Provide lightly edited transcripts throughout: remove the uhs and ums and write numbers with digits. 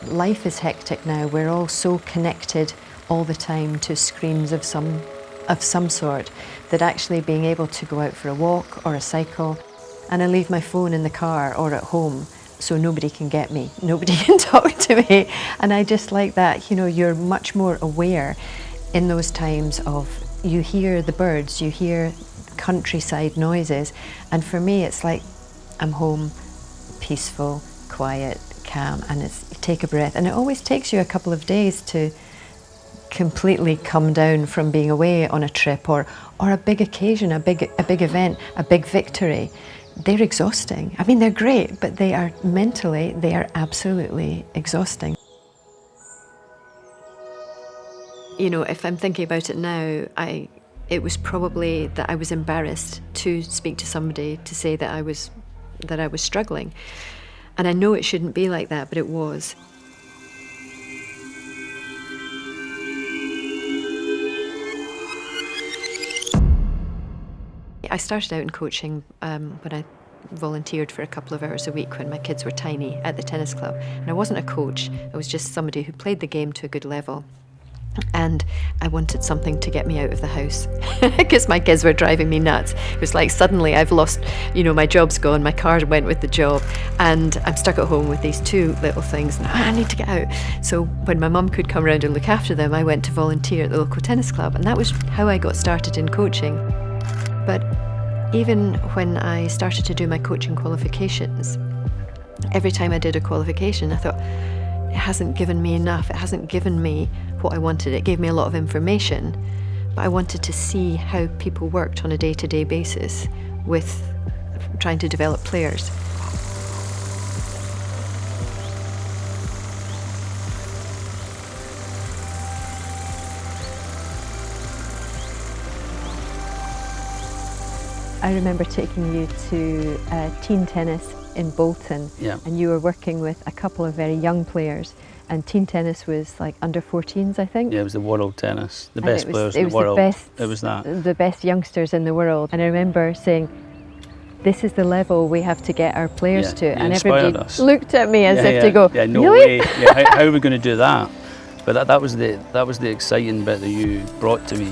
Life is hectic now. We're all so connected all the time to screens of some sort, that actually being able to go out for a walk or a cycle, and I leave my phone in the car or at home so nobody can get me, nobody can talk to me. And I just like that, you're much more aware in those times of, you hear the birds, you hear countryside noises, and for me it's like I'm home, peaceful, quiet, calm, and it's take a breath. And it always takes you a couple of days to completely come down from being away on a trip or a big occasion, a big event, a big victory. They're exhausting. I mean, they're great, but they are absolutely exhausting. If I'm thinking about it now, it was probably that I was embarrassed to speak to somebody to say that I was struggling. And I know it shouldn't be like that, but it was. I started out in coaching when I volunteered for a couple of hours a week when my kids were tiny at the tennis club. And I wasn't a coach, I was just somebody who played the game to a good level. And I wanted something to get me out of the house because my kids were driving me nuts. It was like suddenly I've lost, my job's gone, my car went with the job, and I'm stuck at home with these two little things, and I need to get out. So when my mum could come around and look after them, I went to volunteer at the local tennis club, and that was how I got started in coaching. But even when I started to do my coaching qualifications, every time I did a qualification, I thought, it hasn't given me enough. It hasn't given me what I wanted. It gave me a lot of information, but I wanted to see how people worked on a day-to-day basis with trying to develop players. I remember taking you to teen tennis in Bolton, and you were working with a couple of very young players, and teen tennis was like under 14s, I think. Yeah, it was the world tennis, the best players in the world. It was the best youngsters in the world. And I remember saying, this is the level we have to get our players to, and everybody looked at me as if to go, no really? Way. How are we going to do that? But that was the exciting bit that you brought to me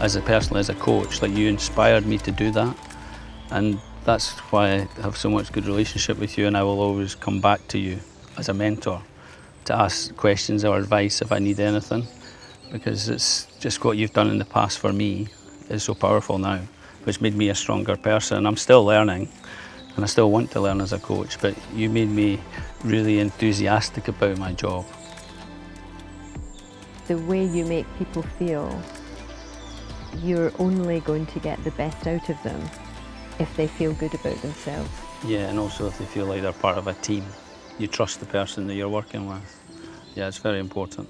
as a person, as a coach. Like, you inspired me to do that, and that's why I have so much good relationship with you, and I will always come back to you as a mentor to ask questions or advice if I need anything, because it's just what you've done in the past for me is so powerful now, which made me a stronger person. I'm still learning, and I still want to learn as a coach, but you made me really enthusiastic about my job. The way you make people feel, you're only going to get the best out of them if they feel good about themselves. Yeah, and also if they feel like they're part of a team. You trust the person that you're working with. Yeah, it's very important.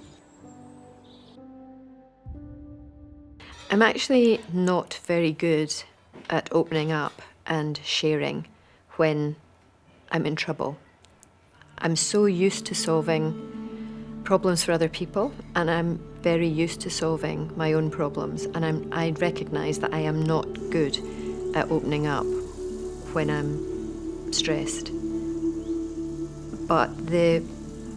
I'm actually not very good at opening up and sharing when I'm in trouble. I'm so used to solving problems for other people, and I'm very used to solving my own problems, and I recognise that I am not good at opening up when I'm stressed. But the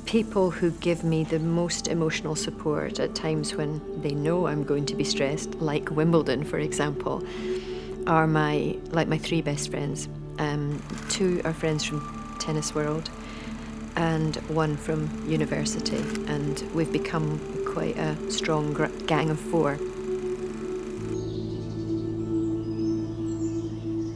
people who give me the most emotional support at times when they know I'm going to be stressed, like Wimbledon, for example, are my three best friends. Two are friends from Tennis World and one from university, and we've become quite a strong gang of four.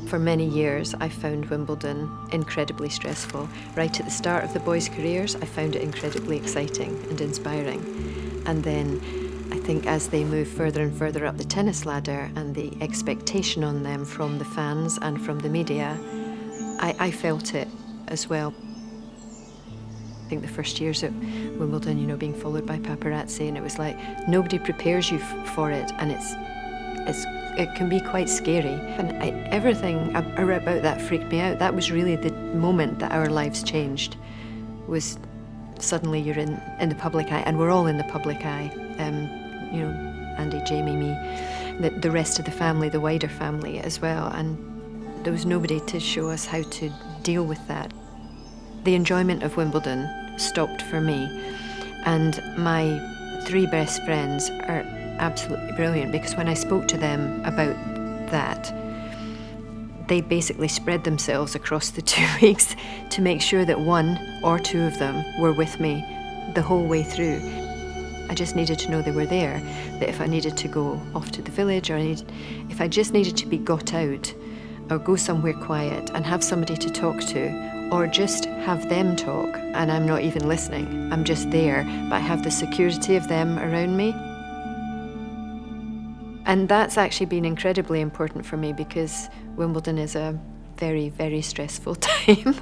For many years, I found Wimbledon incredibly stressful. Right at the start of the boys' careers, I found it incredibly exciting and inspiring. And then I think as they move further and further up the tennis ladder and the expectation on them from the fans and from the media, I felt it as well. I think the first years at Wimbledon, being followed by paparazzi, and it was like nobody prepares you for it, and it can be quite scary. And everything about that freaked me out. That was really the moment that our lives changed, was suddenly you're in the public eye, and we're all in the public eye. Andy, Jamie, me, the rest of the family, the wider family as well. And there was nobody to show us how to deal with that. The enjoyment of Wimbledon stopped for me. And my 3 best friends are absolutely brilliant, because when I spoke to them about that, they basically spread themselves across the 2 weeks to make sure that 1 or 2 of them were with me the whole way through. I just needed to know they were there, that if I needed to go off to the village, or if I just needed to be got out or go somewhere quiet and have somebody to talk to, or just have them talk and I'm not even listening, I'm just there, but I have the security of them around me. And that's actually been incredibly important for me, because Wimbledon is a very, very stressful time.